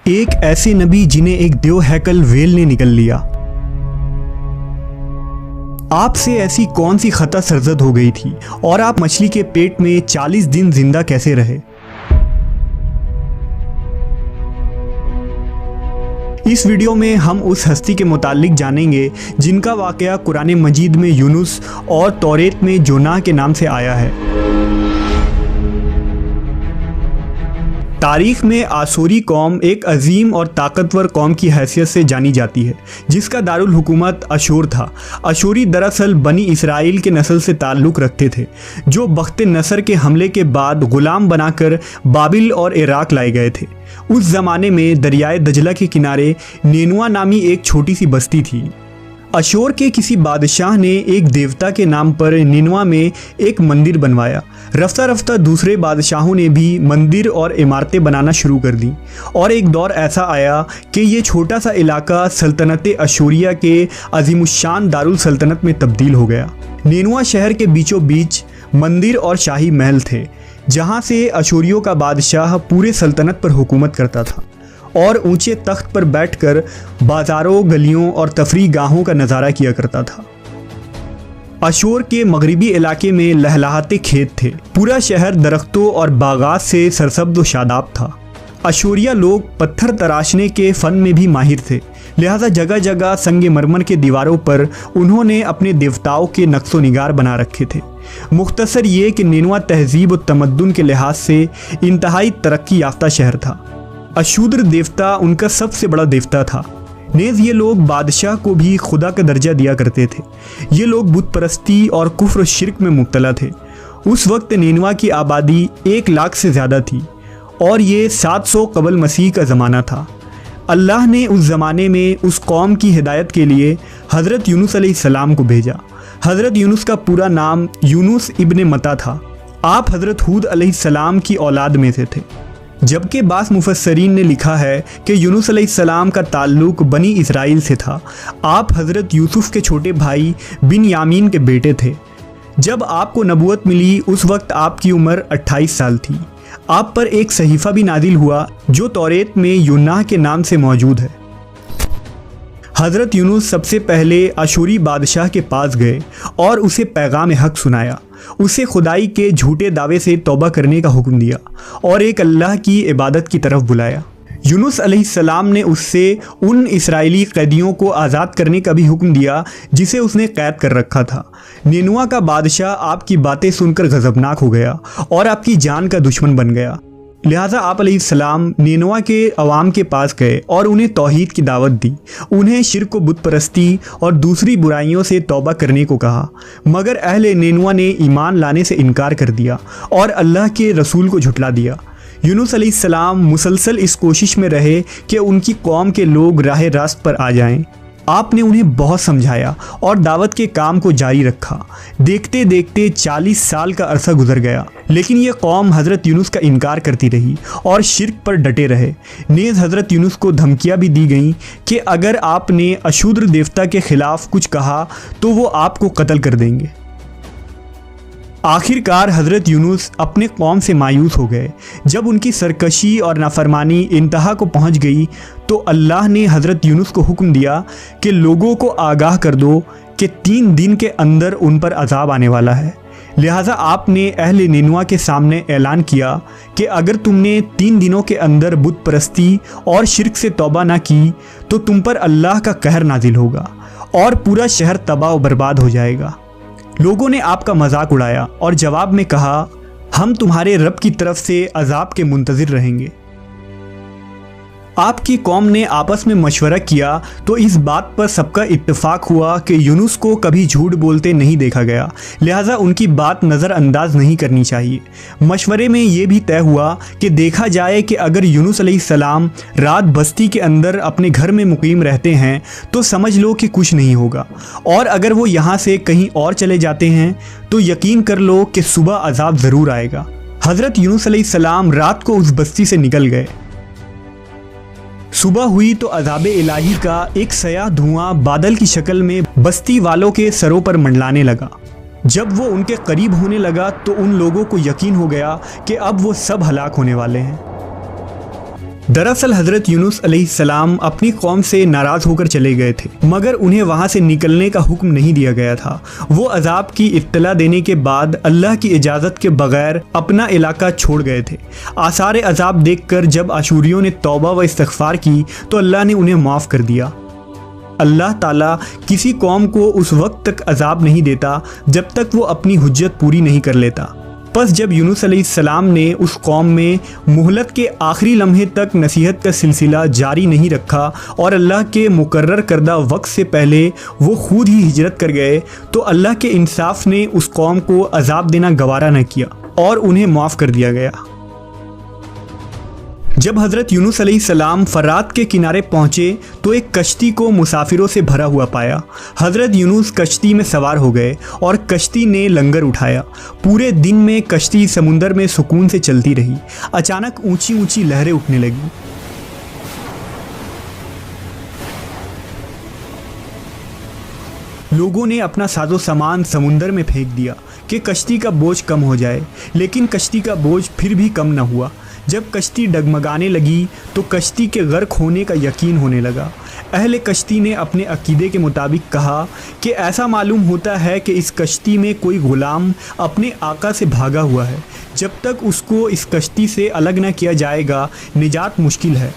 ایک ایسے نبی جنہیں ایک دیو ہیکل ویل نے نگل لیا۔ آپ سے ایسی کون سی خطا سرزد ہو گئی تھی اور آپ مچھلی کے پیٹ میں 40 دن زندہ کیسے رہے؟ اس ویڈیو میں ہم اس ہستی کے متعلق جانیں گے جن کا واقعہ قرآن مجید میں یونس اور توریت میں جوناہ کے نام سے آیا ہے۔ تاریخ میں آشوری قوم ایک عظیم اور طاقتور قوم کی حیثیت سے جانی جاتی ہے جس کا دارالحکومت اشور تھا۔ اشوری دراصل بنی اسرائیل کے نسل سے تعلق رکھتے تھے جو بخت نصر کے حملے کے بعد غلام بنا کر بابل اور عراق لائے گئے تھے۔ اس زمانے میں دریائے دجلہ کے کنارے نینوا نامی ایک چھوٹی سی بستی تھی۔ اشور کے کسی بادشاہ نے ایک دیوتا کے نام پر نینوا میں ایک مندر بنوایا۔ رفتہ رفتہ دوسرے بادشاہوں نے بھی مندر اور عمارتیں بنانا شروع کر دیں اور ایک دور ایسا آیا کہ یہ چھوٹا سا علاقہ سلطنت اشوریہ کے عظیم الشان دارالسلطنت میں تبدیل ہو گیا۔ نینوا شہر کے بیچوں بیچ مندر اور شاہی محل تھے جہاں سے اشوریوں کا بادشاہ پورے سلطنت پر حکومت کرتا تھا اور اونچے تخت پر بیٹھ کر بازاروں، گلیوں اور تفریح گاہوں کا نظارہ کیا کرتا تھا۔ اشور کے مغربی علاقے میں لہلہاتے کھیت تھے۔ پورا شہر درختوں اور باغات سے سرسبز و شاداب تھا۔ اشوریہ لوگ پتھر تراشنے کے فن میں بھی ماہر تھے، لہذا جگہ جگہ سنگ مرمر کے دیواروں پر انہوں نے اپنے دیوتاؤں کے نقش و نگار بنا رکھے تھے۔ مختصر یہ کہ نینوا تہذیب و تمدن کے لحاظ سے انتہائی ترقی یافتہ شہر تھا۔ اشودر دیوتا ان کا سب سے بڑا دیوتا تھا۔ نیز یہ لوگ بادشاہ کو بھی خدا کا درجہ دیا کرتے تھے۔ یہ لوگ بت پرستی اور کفر و شرک میں مبتلا تھے۔ اس وقت نینوا کی آبادی 1 لاکھ سے زیادہ تھی اور یہ 700 قبل مسیح کا زمانہ تھا۔ اللہ نے اس زمانے میں اس قوم کی ہدایت کے لیے حضرت یونس علیہ السلام کو بھیجا۔ حضرت یونس کا پورا نام یونس ابن متا تھا۔ آپ حضرت ہود علیہ السلام کی اولاد میں سے تھے، جبکہ بعض مفسرین نے لکھا ہے کہ یونس علیہ السلام کا تعلق بنی اسرائیل سے تھا۔ آپ حضرت یوسف کے چھوٹے بھائی بن یامین کے بیٹے تھے۔ جب آپ کو نبوت ملی اس وقت آپ کی عمر 28 سال تھی۔ آپ پر ایک صحیفہ بھی نازل ہوا جو توریت میں یوناہ کے نام سے موجود ہے۔ حضرت یونس سب سے پہلے اشوری بادشاہ کے پاس گئے اور اسے پیغام حق سنایا۔ اسے خدائی کے جھوٹے دعوے سے توبہ کرنے کا حکم دیا اور ایک اللہ کی عبادت کی طرف بلایا۔ یونس علیہ السلام نے اس سے ان اسرائیلی قیدیوں کو آزاد کرنے کا بھی حکم دیا جسے اس نے قید کر رکھا تھا۔ نینوا کا بادشاہ آپ کی باتیں سن کر غضبناک ہو گیا اور آپ کی جان کا دشمن بن گیا، لہٰذا آپ علیہ السلام نینوا کے عوام کے پاس گئے اور انہیں توحید کی دعوت دی۔ انہیں شرک و بت پرستی اور دوسری برائیوں سے توبہ کرنے کو کہا، مگر اہل نینوا نے ایمان لانے سے انکار کر دیا اور اللہ کے رسول کو جھٹلا دیا۔ یونس علیہ السلام مسلسل اس کوشش میں رہے کہ ان کی قوم کے لوگ راہ راست پر آ جائیں۔ آپ نے انہیں بہت سمجھایا اور دعوت کے کام کو جاری رکھا۔ دیکھتے دیکھتے 40 سال کا عرصہ گزر گیا، لیکن یہ قوم حضرت یونس کا انکار کرتی رہی اور شرک پر ڈٹے رہے۔ نیز حضرت یونس کو دھمکیاں بھی دی گئیں کہ اگر آپ نے اشودر دیوتا کے خلاف کچھ کہا تو وہ آپ کو قتل کر دیں گے۔ آخر کار حضرت یونس اپنے قوم سے مایوس ہو گئے۔ جب ان کی سرکشی اور نافرمانی انتہا کو پہنچ گئی تو اللہ نے حضرت یونس کو حکم دیا کہ لوگوں کو آگاہ کر دو کہ 3 دن کے اندر ان پر عذاب آنے والا ہے۔ لہٰذا آپ نے اہل نینوا کے سامنے اعلان کیا کہ اگر تم نے 3 دنوں کے اندر بت پرستی اور شرک سے توبہ نہ کی تو تم پر اللہ کا قہر نازل ہوگا اور پورا شہر تباہ و برباد ہو جائے گا۔ لوگوں نے آپ کا مذاق اڑایا اور جواب میں کہا، ہم تمہارے رب کی طرف سے عذاب کے منتظر رہیں گے۔ آپ کی قوم نے آپس میں مشورہ کیا تو اس بات پر سب کا اتفاق ہوا کہ یونس کو کبھی جھوٹ بولتے نہیں دیکھا گیا، لہٰذا ان کی بات نظر انداز نہیں کرنی چاہیے۔ مشورے میں یہ بھی طے ہوا کہ دیکھا جائے کہ اگر یونس علیہ السلام رات بستی کے اندر اپنے گھر میں مقیم رہتے ہیں تو سمجھ لو کہ کچھ نہیں ہوگا، اور اگر وہ یہاں سے کہیں اور چلے جاتے ہیں تو یقین کر لو کہ صبح عذاب ضرور آئے گا۔ حضرت یونس علیہ السلام رات کو اس بستی سے نکل گئے۔ صبح ہوئی تو عذاب الہی کا ایک سیاہ دھواں بادل کی شکل میں بستی والوں کے سروں پر منڈلانے لگا۔ جب وہ ان کے قریب ہونے لگا تو ان لوگوں کو یقین ہو گیا کہ اب وہ سب ہلاک ہونے والے ہیں۔ दरअसल हजरत यूनुस अलैहिस्सलाम अपनी कौम से नाराज होकर चले गए थे, मगर उन्हें वहां से निकलने का हुक्म नहीं दिया गया था। वो अजाब की इत्तला देने के बाद अल्लाह की इजाज़त के बगैर अपना इलाका छोड़ गए थे। आसार अजाब देखकर जब अशूरियों ने तौबा व इस्तिग़फ़ार की तो अल्लाह ने उन्हें माफ़ कर दिया। अल्लाह ताला किसी कौम को उस वक्त तक अजाब नहीं देता जब तक वो अपनी हुज्जत पूरी नहीं कर लेता। बस जब यूनुस अलैहिस्सलाम ने उस कौम में मुहलत के आखिरी लम्हे तक नसीहत का सिलसिला जारी नहीं रखा और अल्लाह के मुकर्रर करदा वक्त से पहले वो खुद ही हिजरत कर गए, तो अल्लाह के इंसाफ ने उस कौम को अजाब देना गवारा न किया और उन्हें माफ़ कर दिया गया। जब हज़रत यूनुस अलैहिस्सलाम फरात के किनारे पहुँचे तो एक कश्ती को मुसाफिरों से भरा हुआ पाया। हज़रत यूनुस कश्ती में सवार हो गए और कश्ती ने लंगर उठाया। पूरे दिन में कश्ती समुंदर में सुकून से चलती रही। अचानक ऊंची ऊंची लहरें उठने लगीं। लोगों ने अपना साजो सामान समुंदर में फेंक दिया कि कश्ती का बोझ कम हो जाए, लेकिन कश्ती का बोझ फिर भी कम न हुआ। जब कश्ती डगमगाने लगी तो कश्ती के गर्क होने का यकीन होने लगा। अहले कश्ती ने अपने अकीदे के मुताबिक कहा कि ऐसा मालूम होता है कि इस कश्ती में कोई गुलाम अपने आका से भागा हुआ है। जब तक उसको इस कश्ती से अलग न किया जाएगा निजात मुश्किल है।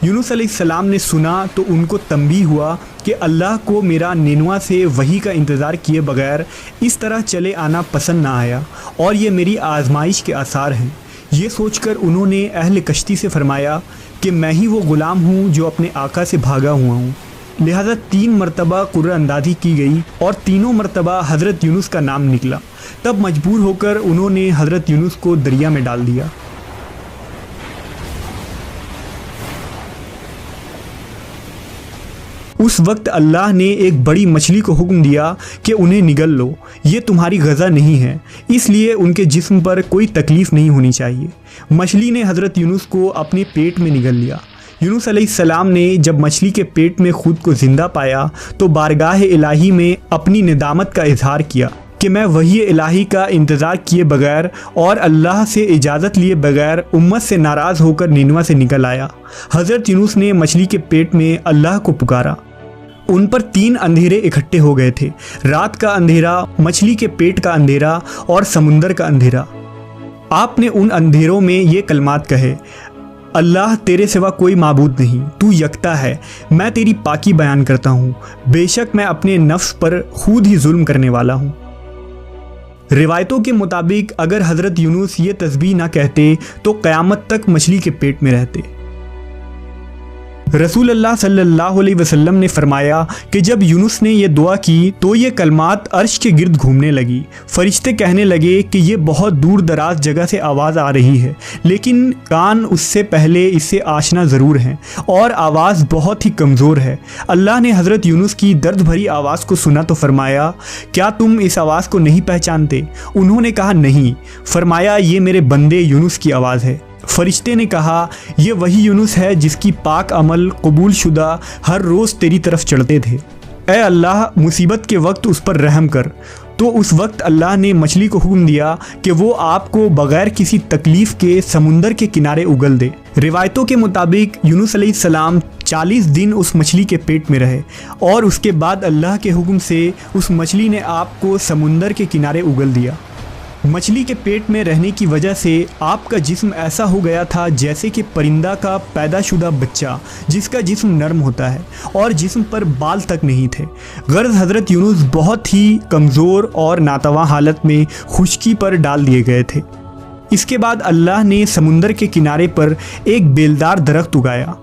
यूनुस अलैहिस्सलाम ने सुना तो उनको तंबीह हुआ कि अल्लाह को मेरा निनवा से वही का इंतज़ार किए बगैर इस तरह चले आना पसंद ना आया और ये मेरी आजमाइश के आसार हैं। ये सोचकर उन्होंने अहले कश्ती से फरमाया कि मैं ही वो ग़ुलाम हूँ जो अपने आका से भागा हुआ हूँ। लिहाजा 3 मरतबा कुर्र अंदाज़ी की गई और तीनों मरतबा हज़रत यूनुस का नाम निकला। तब मजबूर होकर उन्होंने हज़रत यूनुस को दरिया में डाल दिया। उस वक्त अल्लाह ने एक बड़ी मछली को हुक्म दिया कि उन्हें निगल लो, ये तुम्हारी गज़ा नहीं है, इसलिए उनके जिस्म पर कोई तकलीफ़ नहीं होनी चाहिए। मछली ने हज़रत यूनुस को अपने पेट में निगल लिया। यूनुस अलैहिस्सलाम ने जब मछली के पेट में खुद को ज़िंदा पाया तो बारगाह इलाही में अपनी निदामत का इजहार किया कि मैं वही इलाही का इंतज़ार किए बगैर और अल्लाह से इजाज़त लिए बगैर उम्मत से नाराज़ होकर निनवा से निकल आया। हज़रत यूनुस ने मछली के पेट में अल्लाह को पुकारा। उन पर 3 अंधेरे इकट्ठे हो गए थे, रात का अंधेरा, मछली के पेट का अंधेरा और समुंदर का अंधेरा। आपने उन अंधेरों में ये कलमात कहे, अल्लाह तेरे सिवा कोई माबूद नहीं, तू यकता है, मैं तेरी पाकी बयान करता हूँ, बेशक मैं अपने नफ्स पर खुद ही जुल्म करने वाला हूँ। रिवायतों के मुताबिक अगर हज़रत यूनुस ये तस्बीह ना कहते तो क़यामत तक मछली के पेट में रहते। रसूल अल्लाह सल्लल्लाहु अलैहि वसल्लम ने फरमाया कि जब यूनुस ने यह दुआ की तो ये कलमात अर्श के गिर्द घूमने लगी। फरिश्ते कहने लगे कि ये बहुत दूर दराज जगह से आवाज़ आ रही है, लेकिन कान उससे पहले इससे आशना ज़रूर हैं और आवाज़ बहुत ही कमज़ोर है। अल्लाह ने हज़रत यूनुस की दर्द भरी आवाज़ को सुना तो फरमाया, क्या तुम इस आवाज़ को नहीं पहचानते? उन्होंने कहा नहीं। फरमाया, ये मेरे बंदे यूनुस की आवाज़ है। फरिश्ते ने कहा, ये वही यूनुस है जिसकी पाक अमल कबूल शुदा हर रोज़ तेरी तरफ चढ़ते थे। ए अल्लाह, मुसीबत के वक्त उस पर रहम कर। तो उस वक्त अल्लाह ने मछली को हुक्म दिया कि वो आपको बग़ैर किसी तकलीफ़ के समुंदर के किनारे उगल दे। रिवायतों के मुताबिक यूनुस अलैहिस्सलाम 40 दिन उस मछली के पेट में रहे और उसके बाद अल्लाह के हुक्म से उस मछली ने आपको समुंदर के किनारे उगल दिया। मछली के पेट में रहने की वजह से आपका जिस्म ऐसा हो गया था जैसे कि परिंदा का पैदाशुदा बच्चा जिसका जिस्म नरम होता है और जिस्म पर बाल तक नहीं थे। गर्ज़ हज़रत यूनुस बहुत ही कमज़ोर और नातवा हालत में खुश्की पर डाल दिए गए थे। इसके बाद अल्लाह ने समुंदर के किनारे पर एक बेलदार दरख्त उगाया।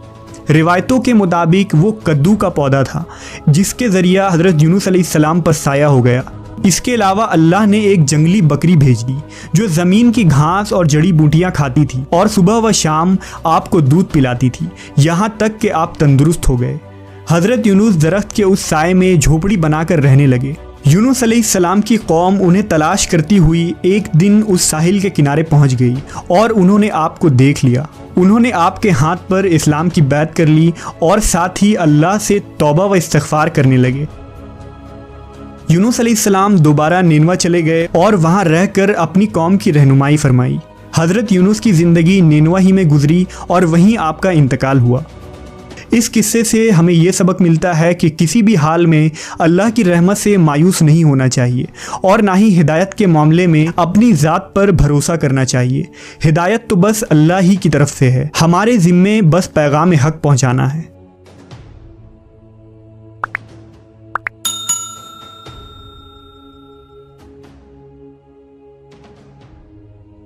रिवायतों के मुताबिक वो कद्दू का पौधा था जिसके ज़रिया हज़रत यूनुस अलैहिस्सलाम पर साया हो गया। इसके अलावा अल्लाह ने एक जंगली बकरी भेज दी जो ज़मीन की घास और जड़ी बूटियाँ खाती थी और सुबह व शाम आपको दूध पिलाती थी, यहाँ तक कि आप तंदुरुस्त हो गए। हज़रत यूनुस दरख्त के उस साए में झोपड़ी बनाकर रहने लगे। यूनुस अलैहिस्सलाम की कौम उन्हें तलाश करती हुई एक दिन उस साहिल के किनारे पहुँच गई और उन्होंने आपको देख लिया। उन्होंने आपके हाथ पर इस्लाम की बैत कर ली और साथ ही अल्लाह से तौबा व इस्तिग़फ़ार करने लगे। यूनुस अलैहिस्सलाम दोबारा निनवा चले गए और वहाँ रहकर अपनी कौम की रहनुमाई फरमाई। حضرت یونس کی زندگی نینوا ہی میں گزری اور وہیں آپ کا انتقال ہوا۔ اس قصے سے ہمیں یہ سبق ملتا ہے کہ کسی بھی حال میں اللہ کی رحمت سے مایوس نہیں ہونا چاہیے اور نہ ہی ہدایت کے معاملے میں اپنی ذات پر بھروسہ کرنا چاہیے۔ ہدایت تو بس اللہ ہی کی طرف سے ہے، ہمارے ذمے بس پیغام حق پہنچانا ہے۔